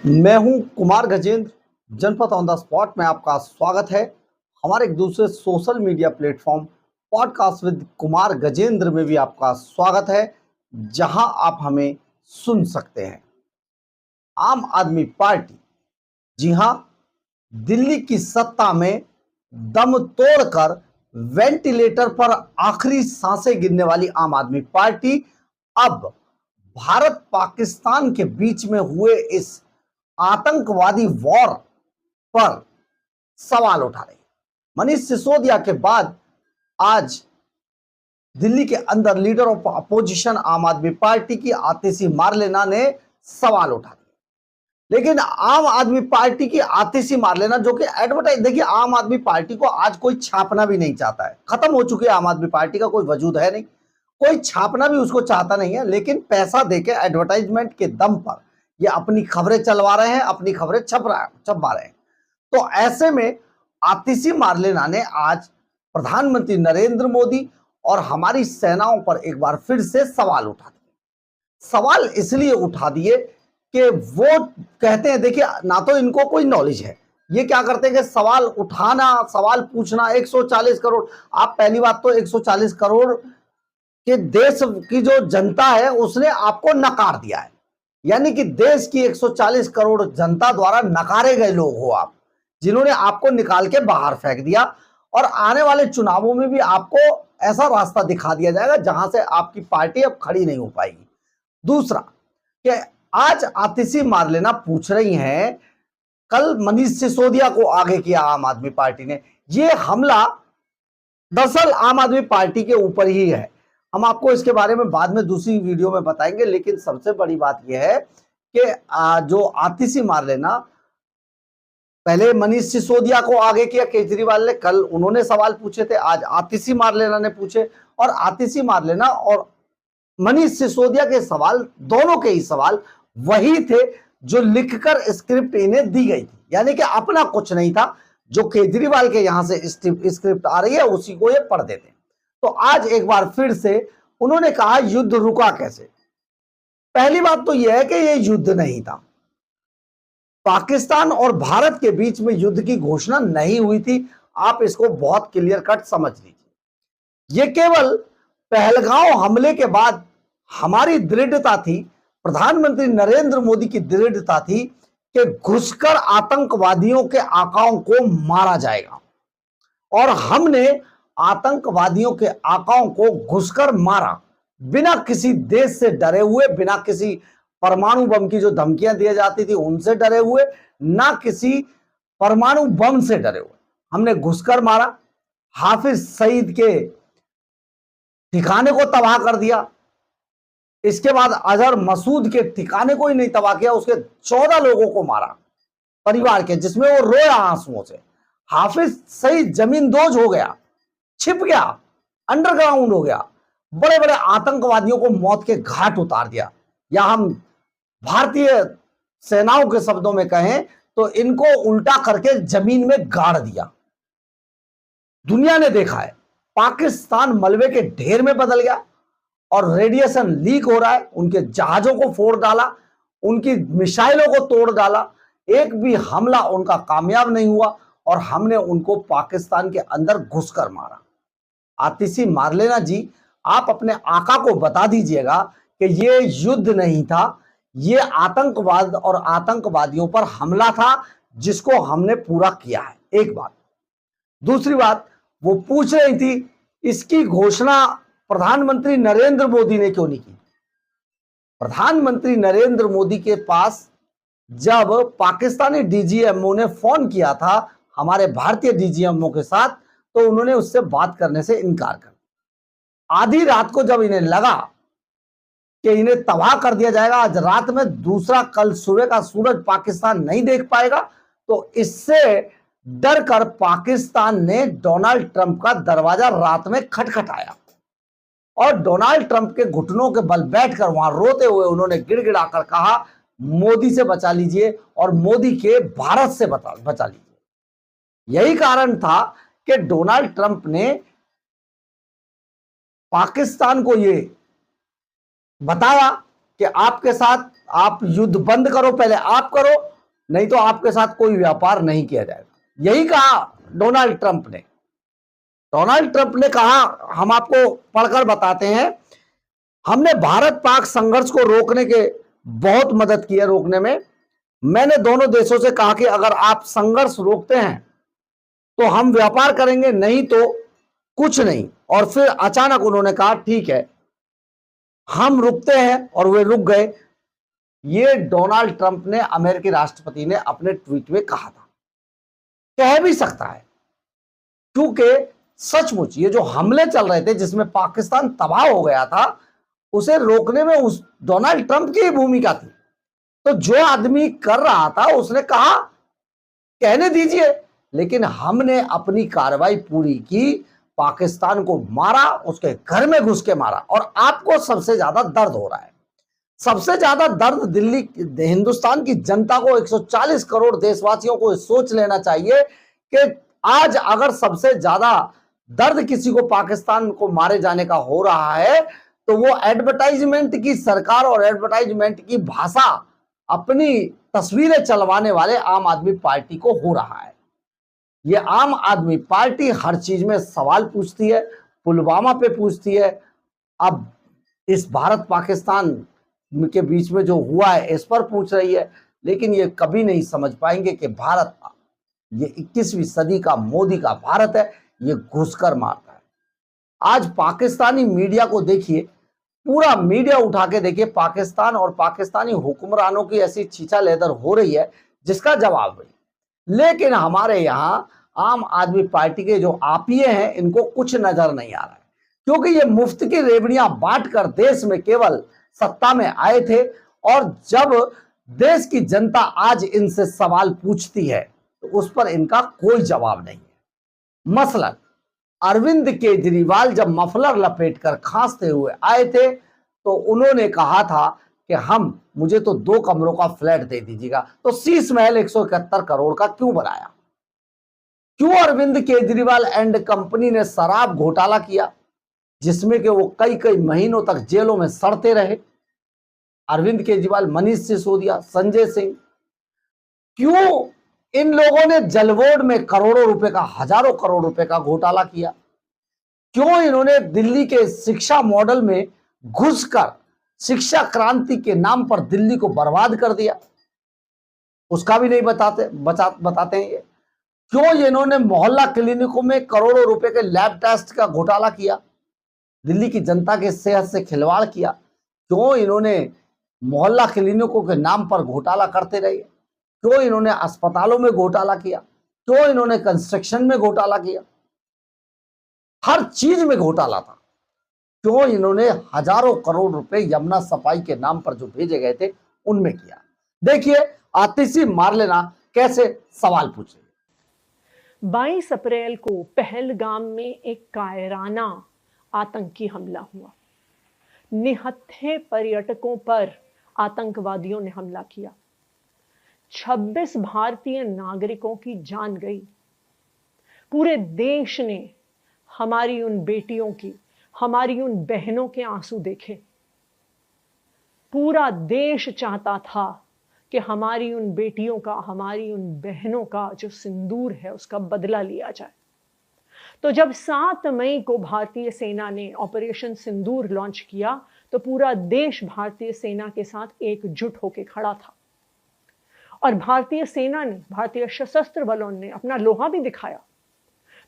मैं हूं कुमार गजेंद्र। जनपद ऑन द स्पॉट में आपका स्वागत है। हमारे एक दूसरे social media platform podcast with Kumar Gajendra में भी आपका स्वागत है, जहां आप हमें सुन सकते हैं। आम आदमी पार्टी, जी हां, दिल्ली की सत्ता में दम तोड़कर वेंटिलेटर पर आखिरी सांसें गिनने वाली आम आदमी पार्टी अब भारत पाकिस्तान के बीच में हुए इस आतंकवादी वॉर पर सवाल उठा रही है। मनीष सिसोदिया के बाद आज दिल्ली के अंदर लीडर ऑफ अपोजिशन आम आदमी पार्टी की आतिशी मारलेना ने सवाल उठा दिया। लेकिन आम आदमी पार्टी की आतिशी मारलेना, जो कि एडवर्टाइज, देखिए, आम आदमी पार्टी को आज कोई छापना भी नहीं चाहता है। खत्म हो चुकी है आम आदमी पार्टी का कोई वजूद है नहीं, कोई छापना भी उसको चाहता नहीं है। लेकिन पैसा देके एडवर्टाइजमेंट के दम पर ये अपनी खबरें चलवा रहे हैं, अपनी खबरें छपवा रहे हैं। तो ऐसे में आतिशी मारलेना ने आज प्रधानमंत्री नरेंद्र मोदी और हमारी सेनाओं पर एक बार फिर से सवाल उठा दिए। सवाल इसलिए उठा दिए कि वो कहते हैं, देखिए, ना तो इनको कोई नॉलेज है, ये क्या करते हैं कि सवाल उठाना, सवाल पूछना। 140 करोड़, आप पहली बात तो 140 करोड़ के देश की जो जनता है उसने आपको नकार दिया है, यानी कि देश की 140 करोड़ जनता द्वारा नकारे गए लोग हो आप, जिन्होंने आपको निकाल के बाहर फेंक दिया। और आने वाले चुनावों में भी आपको ऐसा रास्ता दिखा दिया जाएगा जहां से आपकी पार्टी अब खड़ी नहीं हो पाएगी। दूसरा कि आज आतिशी मारलेना पूछ रही हैं, कल मनीष सिसोदिया को आगे किया आम आदमी पार्टी ने। यह हमला दरअसल आम आदमी पार्टी के ऊपर ही है। हम आपको इसके बारे में बाद में दूसरी वीडियो में बताएंगे। लेकिन सबसे बड़ी बात यह है कि जो आतिशी मारलेना, पहले मनीष सिसोदिया को आगे किया केजरीवाल ने, कल उन्होंने सवाल पूछे थे, आज आतिशी मारलेना ने पूछे। और आतिशी मारलेना और मनीष सिसोदिया के सवाल, दोनों के ही सवाल वही थे जो लिखकर स्क्रिप्ट इन्हें दी गई थी, यानी कि अपना कुछ नहीं था। जो केजरीवाल के यहां से स्क्रिप्ट आ रही है उसी को ये पढ़ देते हैं। तो आज एक बार फिर से उन्होंने कहा, युद्ध रुका कैसे। पहली बात तो यह है कि यह युद्ध नहीं था, पाकिस्तान और भारत के बीच में युद्ध की घोषणा नहीं हुई थी। आप इसको बहुत क्लियर कट समझ लीजिए। यह केवल पहलगांव हमले के बाद हमारी दृढ़ता थी, प्रधानमंत्री नरेंद्र मोदी की दृढ़ता थी कि घुसकर आतंकवादियों के आकाओं को मारा जाएगा। और हमने आतंकवादियों के आकाओं को घुसकर मारा, बिना किसी देश से डरे हुए, बिना किसी परमाणु बम की जो धमकियां दी जाती थी उनसे डरे हुए, ना किसी परमाणु बम से डरे हुए। हमने घुसकर मारा, हाफिज सईद के ठिकाने को तबाह कर दिया। इसके बाद अजहर मसूद के ठिकाने को ही नहीं तबाह किया, उसके 14 लोगों को मारा परिवार के, जिसमें वो रोया आंसुओं से। हाफिज सईद जमींदोज हो गया, छिप गया, अंडरग्राउंड हो गया, बड़े बड़े आतंकवादियों को मौत के घाट उतार दिया। या हम भारतीय सेनाओं के शब्दों में कहें तो इनको उल्टा करके जमीन में गाड़ दिया। दुनिया ने देखा है, पाकिस्तान मलबे के ढेर में बदल गया और रेडिएशन लीक हो रहा है। उनके जहाजों को फोड़ डाला, उनकी मिसाइलों को तोड़ डाला, एक भी हमला उनका कामयाब नहीं हुआ और हमने उनको पाकिस्तान के अंदर घुसकर मारा। आतिशी मारलेना जी, आप अपने आका को बता दीजिएगा कि यह युद्ध नहीं था, यह आतंकवाद और आतंकवादियों पर हमला था, जिसको हमने पूरा किया है। एक बात। दूसरी बात, वो पूछ रही थी इसकी घोषणा प्रधानमंत्री नरेंद्र मोदी ने क्यों नहीं की। प्रधानमंत्री नरेंद्र मोदी के पास जब पाकिस्तानी डीजीएमओ ने फोन किया था हमारे भारतीय डीजीएमओ के साथ, तो उन्होंने उससे बात करने से इनकार कर दिया। आधी रात को जब इन्हें लगा कि इन्हें तबाह कर दिया जाएगा, आज रात में दूसरा, कल सुबह का सूरज पाकिस्तान नहीं देख पाएगा, तो इससे डर कर पाकिस्तान ने डोनाल्ड ट्रंप का दरवाजा रात में खटखटाया और डोनाल्ड ट्रंप के घुटनों के बल बैठकर वहां रोते हुए उन्होंने गिड़गिड़ाकर कहा, मोदी से बचा लीजिए और मोदी के भारत से बचा लीजिए। यही कारण था कि डोनाल्ड ट्रंप ने पाकिस्तान को यह बताया कि आपके साथ, आप युद्ध बंद करो, पहले आप करो, नहीं तो आपके साथ कोई व्यापार नहीं किया जाएगा। यही कहा डोनाल्ड ट्रंप ने। डोनाल्ड ट्रंप ने कहा, हम आपको पढ़कर बताते हैं, हमने भारत पाक संघर्ष को रोकने के बहुत मदद की है रोकने में। मैंने दोनों देशों से कहा कि अगर आप संघर्ष रोकते हैं तो हम व्यापार करेंगे, नहीं तो कुछ नहीं। और फिर अचानक उन्होंने कहा ठीक है हम रुकते हैं, और वे रुक गए। ये डोनाल्ड ट्रंप ने, अमेरिकी राष्ट्रपति ने अपने ट्वीट में कहा था। कह भी सकता है क्योंकि सचमुच ये जो हमले चल रहे थे जिसमें पाकिस्तान तबाह हो गया था, उसे रोकने में उस डोनाल्ड ट्रंप की भूमिका थी। तो जो आदमी कर रहा था उसने कहा कहने दीजिए, लेकिन हमने अपनी कार्रवाई पूरी की, पाकिस्तान को मारा, उसके घर में घुस के मारा। और आपको सबसे ज्यादा दर्द हो रहा है, सबसे ज्यादा दर्द दिल्ली, हिंदुस्तान की जनता को, 140 करोड़ देशवासियों को सोच लेना चाहिए कि आज अगर सबसे ज्यादा दर्द किसी को पाकिस्तान को मारे जाने का हो रहा है तो वो एडवर्टाइजमेंट की सरकार और एडवर्टाइजमेंट की भाषा अपनी तस्वीरें चलवाने वाले आम आदमी पार्टी को हो रहा है। ये आम आदमी पार्टी हर चीज में सवाल पूछती है, पुलवामा पे पूछती है, अब इस भारत पाकिस्तान के बीच में जो हुआ है इस पर पूछ रही है, लेकिन ये कभी नहीं समझ पाएंगे कि भारत, ये 21वीं सदी का मोदी का भारत है, ये घुसकर मारता है। आज पाकिस्तानी मीडिया को देखिए, पूरा मीडिया उठा के देखिए, पाकिस्तान और पाकिस्तानी हुक्मरानों की ऐसी छीछा लेदर हो रही है जिसका जवाब नहीं। लेकिन हमारे यहां आम आदमी पार्टी के जो आपिये हैं इनको कुछ नजर नहीं आ रहा है, क्योंकि ये मुफ्त की रेवड़ियां बांटकर देश में केवल सत्ता में आए थे। और जब देश की जनता आज इनसे सवाल पूछती है तो उस पर इनका कोई जवाब नहीं है। मसलन अरविंद केजरीवाल जब मफलर लपेटकर खांसते हुए आए थे तो उन्होंने कहा था कि मुझे तो 2 कमरों का फ्लैट दे दीजिएगा, तो शीश महल 171 करोड़ का क्यों बनाया? क्यों अरविंद केजरीवाल एंड कंपनी ने शराब घोटाला किया जिसमें कि वो कई कई महीनों तक जेलों में सड़ते रहे? अरविंद केजरीवाल, मनीष सिसोदिया, संजय सिंह, क्यों इन लोगों ने जल बोर्ड में करोड़ों रुपए का, हजारों करोड़ रुपए का घोटाला किया? क्यों इन्होंने दिल्ली के शिक्षा मॉडल में घुसकर शिक्षा क्रांति के नाम पर दिल्ली को बर्बाद कर दिया? उसका भी नहीं बताते हैं ये। क्यों इन्होंने मोहल्ला क्लिनिकों में करोड़ों रुपए के लैब टेस्ट का घोटाला किया, दिल्ली की जनता के सेहत से खिलवाड़ किया? क्यों इन्होंने मोहल्ला क्लिनिकों के नाम पर घोटाला करते रहे? क्यों इन्होंने अस्पतालों में घोटाला किया? क्यों इन्होंने कंस्ट्रक्शन में घोटाला किया? हर चीज में घोटाला था। क्यों इन्होंने हजारों करोड़ रुपए यमुना सफाई के नाम पर जो भेजे गए थे उनमें किया? देखिए आतिशी मारलेना कैसे सवाल पूछे। 22 अप्रैल को पहलगाम में एक कायराना आतंकी हमला हुआ। निहत्थे पर्यटकों पर आतंकवादियों ने हमला किया। 26 भारतीय नागरिकों की जान गई। पूरे देश ने हमारी उन बेटियों की, हमारी उन बहनों के आंसू देखे। पूरा देश चाहता था कि हमारी उन बेटियों का, हमारी उन बहनों का जो सिंदूर है उसका बदला लिया जाए। तो जब 7 मई को भारतीय सेना ने ऑपरेशन सिंदूर लॉन्च किया तो पूरा देश भारतीय सेना के साथ एकजुट होकर खड़ा था। और भारतीय सेना ने, भारतीय सशस्त्र बलों ने अपना लोहा भी दिखाया।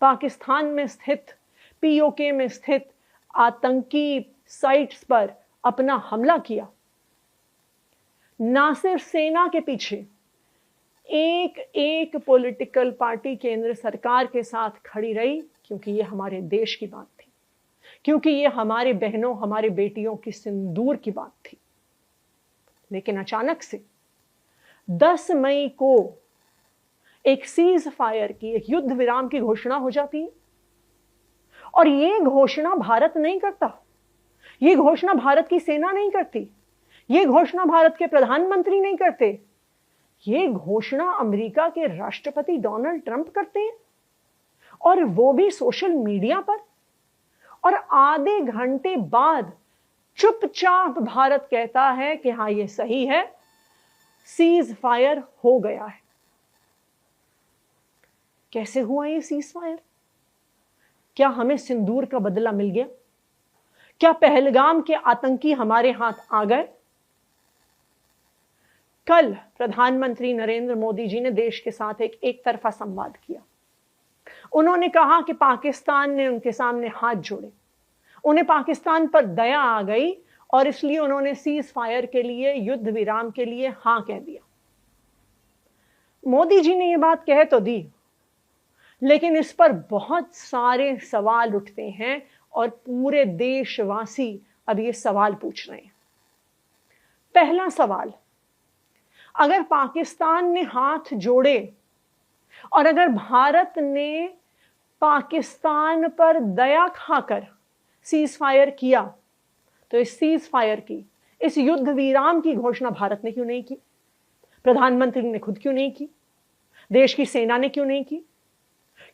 पाकिस्तान में स्थित, पीओके में स्थित आतंकी साइट्स पर अपना हमला किया। ना सिर्फ सेना के पीछे एक एक पॉलिटिकल पार्टी केंद्र सरकार के साथ खड़ी रही, क्योंकि ये हमारे देश की बात थी, क्योंकि ये हमारे बहनों, हमारे बेटियों की सिंदूर की बात थी। लेकिन अचानक से 10 मई को एक सीज फायर की, एक युद्ध विराम की घोषणा हो जाती है। और यह घोषणा भारत नहीं करता, यह घोषणा भारत की सेना नहीं करती, यह घोषणा भारत के प्रधानमंत्री नहीं करते, यह घोषणा अमेरिका के राष्ट्रपति डोनाल्ड ट्रंप करते हैं, और वो भी सोशल मीडिया पर। और आधे घंटे बाद चुपचाप भारत कहता है कि हाँ ये सही है, सीज फायर हो गया है। कैसे हुआ ये सीज फायर? क्या हमें सिंदूर का बदला मिल गया? क्या पहलगाम के आतंकी हमारे हाथ आ गए? कल प्रधानमंत्री नरेंद्र मोदी जी ने देश के साथ एक तरफा संवाद किया। उन्होंने कहा कि पाकिस्तान ने उनके सामने हाथ जोड़े, उन्हें पाकिस्तान पर दया आ गई और इसलिए उन्होंने सीज फायर के लिए, युद्ध विराम के लिए हां कह दिया। मोदी जी ने यह बात कह तो दी, लेकिन इस पर बहुत सारे सवाल उठते हैं और पूरे देशवासी अब ये सवाल पूछ रहे हैं। पहला सवाल, अगर पाकिस्तान ने हाथ जोड़े और अगर भारत ने पाकिस्तान पर दया खाकर सीज फायर किया, तो इस सीज फायर की, इस युद्ध विराम की घोषणा भारत ने क्यों नहीं की? प्रधानमंत्री ने खुद क्यों नहीं की? देश की सेना ने क्यों नहीं की?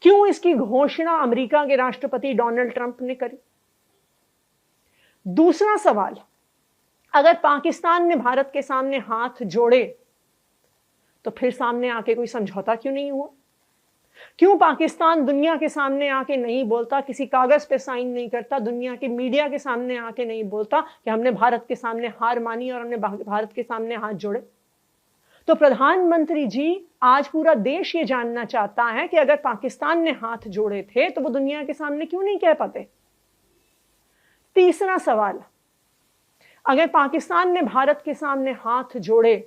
क्यों इसकी घोषणा अमेरिका के राष्ट्रपति डोनाल्ड ट्रंप ने करी? दूसरा सवाल, अगर पाकिस्तान ने भारत के सामने हाथ जोड़े तो फिर सामने आके कोई समझौता क्यों नहीं हुआ? क्यों पाकिस्तान दुनिया के सामने आके नहीं बोलता, किसी कागज पे साइन नहीं करता, दुनिया के मीडिया के सामने आके नहीं बोलता कि हमने भारत के सामने हार मानी और हमने भारत के सामने हाथ जोड़े? तो प्रधानमंत्री जी, आज पूरा देश ये जानना चाहता है कि अगर पाकिस्तान ने हाथ जोड़े थे तो वो दुनिया के सामने क्यों नहीं कह पाते? तीसरा सवाल, अगर पाकिस्तान ने भारत के सामने हाथ जोड़े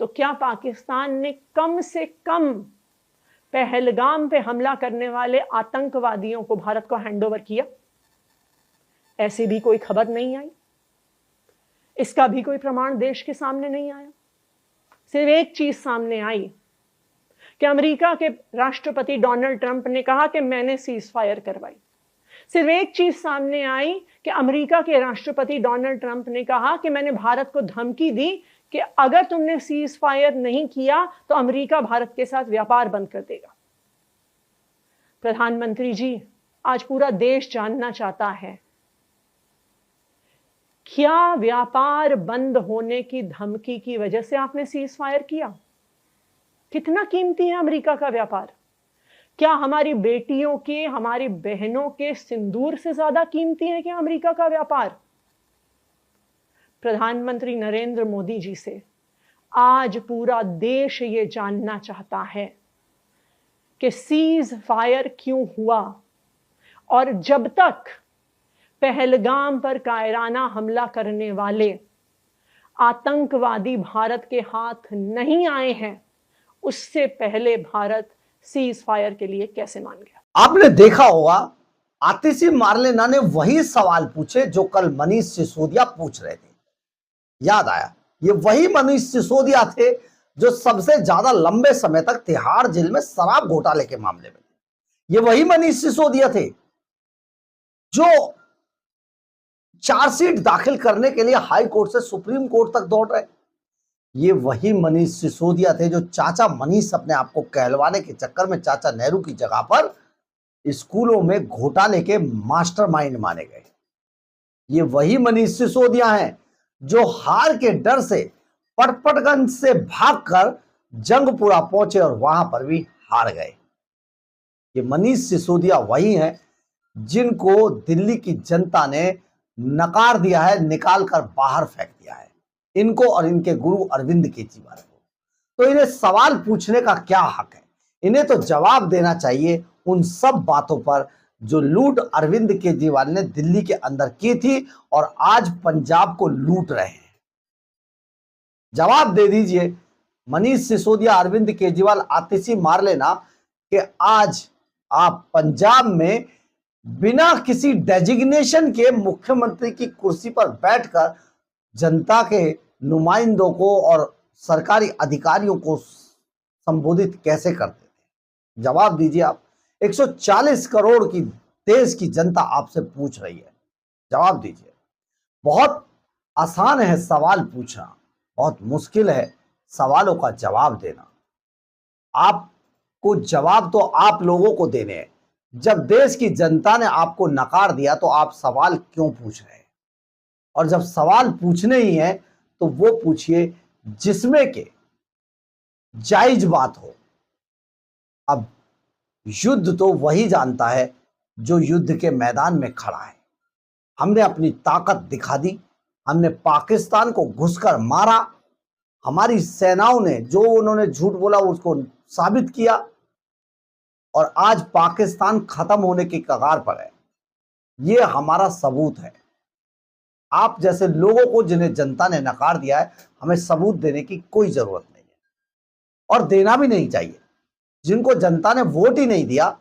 तो क्या पाकिस्तान ने कम से कम पहलगाम पे हमला करने वाले आतंकवादियों को भारत को हैंडओवर किया? ऐसी भी कोई खबर नहीं आई, इसका भी कोई प्रमाण देश के सामने नहीं आया। सिर्फ एक चीज सामने आई कि अमेरिका के राष्ट्रपति डोनाल्ड ट्रंप ने कहा कि मैंने सीज फायर करवाई। सिर्फ एक चीज सामने आई कि अमेरिका के राष्ट्रपति डोनाल्ड ट्रंप ने कहा कि मैंने भारत को धमकी दी कि अगर तुमने सीज फायर नहीं किया तो अमेरिका भारत के साथ व्यापार बंद कर देगा। प्रधानमंत्री जी, आज पूरा देश जानना चाहता है, क्या व्यापार बंद होने की धमकी की वजह से आपने सीज फायर किया? कितना कीमती है अमेरिका का व्यापार? क्या हमारी बेटियों के, हमारी बहनों के सिंदूर से ज्यादा कीमती है क्या अमेरिका का व्यापार? प्रधानमंत्री नरेंद्र मोदी जी से आज पूरा देश ये जानना चाहता है कि सीज फायर क्यों हुआ, और जब तक पहलगाम पर कायराना हमला करने वाले आतंकवादी भारत के हाथ नहीं आए हैं, उससे पहले भारत सीज फायर के लिए कैसे मान गया? आपने देखा होगा, आतिशी मार्लेना ने वही सवाल पूछे जो कल मनीष सिसोदिया पूछ रहे थे। याद आया, ये वही मनीष सिसोदिया थे जो सबसे ज्यादा लंबे समय तक तिहाड़ जेल में शराब घोटाले के मामले में। ये वही मनीष सिसोदिया थे जो चार्जशीट दाखिल करने के लिए हाई कोर्ट से सुप्रीम कोर्ट तक दौड़ रहे। ये वही मनीष सिसोदिया थे जो चाचा मनीष अपने आप को कहलवाने के चक्कर में चाचा नेहरू की जगह पर स्कूलों में घोटाले के मास्टरमाइंड माने गए। ये वही मनीष सिसोदिया हैं जो हार के डर से पटपटगंज से भागकर जंगपुरा पहुंचे और वहां पर भी हार गए। ये मनीष सिसोदिया वही हैं जिनको दिल्ली की जनता ने नकार दिया है, निकाल कर बाहर फेंक दिया है, इनको और इनके गुरु अरविंद केजरीवाल को। तो इन्हें सवाल पूछने का क्या हक है? इन्हें तो जवाब देना चाहिए उन सब बातों पर जो लूट अरविंद केजरीवाल ने दिल्ली के अंदर की थी और आज पंजाब को लूट रहे हैं। जवाब दे दीजिए मनीष सिसोदिया, अरविंद केजरीवाल, आतिशी मार्लेना कि आज आप पंजाब में बिना किसी डेजिग्नेशन के मुख्यमंत्री की कुर्सी पर बैठकर जनता के नुमाइंदों को और सरकारी अधिकारियों को संबोधित कैसे करते थे? जवाब दीजिए आप। 140 करोड़ की देश की जनता आपसे पूछ रही है, जवाब दीजिए। बहुत आसान है सवाल पूछना, बहुत मुश्किल है सवालों का जवाब देना। आपको जवाब तो आप लोगों को देने हैं। जब देश की जनता ने आपको नकार दिया तो आप सवाल क्यों पूछ रहे हैं? और जब सवाल पूछने ही हैं तो वो पूछिए जिसमें के जायज बात हो। अब युद्ध तो वही जानता है जो युद्ध के मैदान में खड़ा है। हमने अपनी ताकत दिखा दी, हमने पाकिस्तान को घुसकर मारा, हमारी सेनाओं ने जो उन्होंने झूठ बोला उसको साबित किया और आज पाकिस्तान खत्म होने की कगार पर है। ये हमारा सबूत है। आप जैसे लोगों को जिन्हें जनता ने नकार दिया है, हमें सबूत देने की कोई जरूरत नहीं है और देना भी नहीं चाहिए। जिनको जनता ने वोट ही नहीं दिया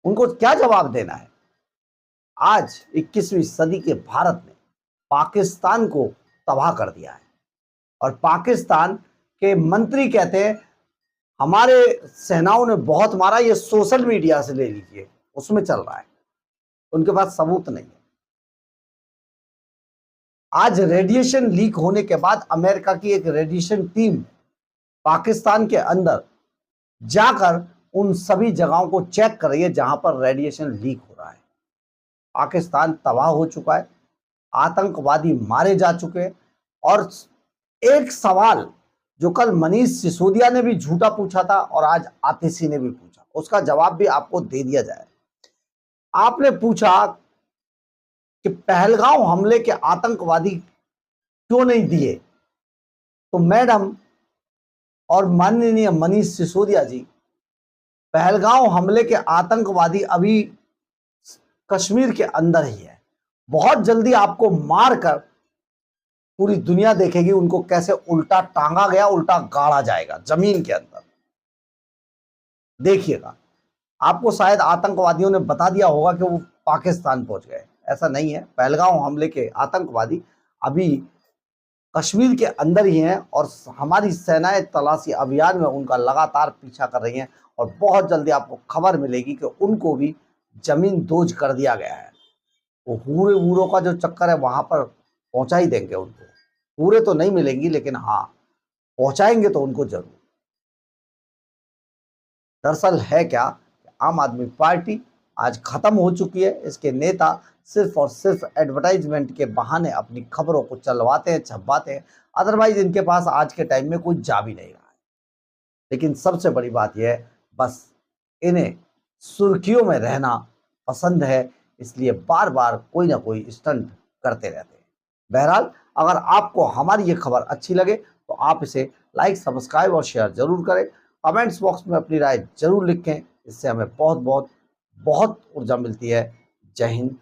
उनको क्या जवाब देना है। आज 21वीं सदी के भारत ने पाकिस्तान को तबाह कर दिया है और पाकिस्तान के मंत्री कहते हैं हमारे सेनाओं ने बहुत मारा। ये सोशल मीडिया से ले लीजिए, उसमें चल रहा है, उनके पास सबूत नहीं है। आज रेडिएशन लीक होने के बाद अमेरिका की एक रेडिएशन टीम पाकिस्तान के अंदर जाकर उन सभी जगहों को चेक कर रही है जहां पर रेडिएशन लीक हो रहा है। पाकिस्तान तबाह हो चुका है, आतंकवादी मारे जा चुके हैं। और एक सवाल जो कल मनीष सिसोदिया ने भी झूठा पूछा था और आज आतिशी ने भी पूछा, उसका जवाब भी आपको दे दिया जाए। आपने पूछा कि पहलगांव हमले के आतंकवादी क्यों नहीं दिए, तो मैडम और माननीय मनीष सिसोदिया जी, पहलगांव हमले के आतंकवादी अभी कश्मीर के अंदर ही है। बहुत जल्दी आपको मारकर पूरी दुनिया देखेगी उनको कैसे उल्टा टांगा गया, उल्टा गाड़ा जाएगा जमीन के अंदर। देखिएगा, आपको शायद आतंकवादियों ने बता दिया होगा कि वो पाकिस्तान पहुंच गए, ऐसा नहीं है। पहलगांव हमले के आतंकवादी अभी कश्मीर के अंदर ही हैं और हमारी सेनाएं तलाशी अभियान में उनका लगातार पीछा कर रही हैं और बहुत जल्दी आपको खबर मिलेगी कि उनको भी जमीन दोज कर दिया गया है। वो हूरे वूरों का जो चक्कर है वहां पर पहुंचा ही देंगे उनको। पूरे तो नहीं मिलेंगी लेकिन हाँ पहुंचाएंगे तो उनको जरूर। दरअसल है क्या, आम आदमी पार्टी आज खत्म हो चुकी है। इसके नेता सिर्फ और सिर्फ एडवर्टाइजमेंट के बहाने अपनी खबरों को चलवाते हैं, छपवाते हैं। अदरवाइज इनके पास आज के टाइम में कोई जा भी नहीं रहा है। लेकिन सबसे बड़ी बात यह है, बस इन्हें सुर्खियों में रहना पसंद है, इसलिए बार बार कोई ना कोई स्टंट करते रहते हैं। बहरहाल, अगर आपको हमारी ये खबर अच्छी लगे तो आप इसे लाइक, सब्सक्राइब और शेयर जरूर करें। कमेंट्स बॉक्स में अपनी राय जरूर लिखें, इससे हमें बहुत बहुत बहुत ऊर्जा मिलती है। जय हिंद,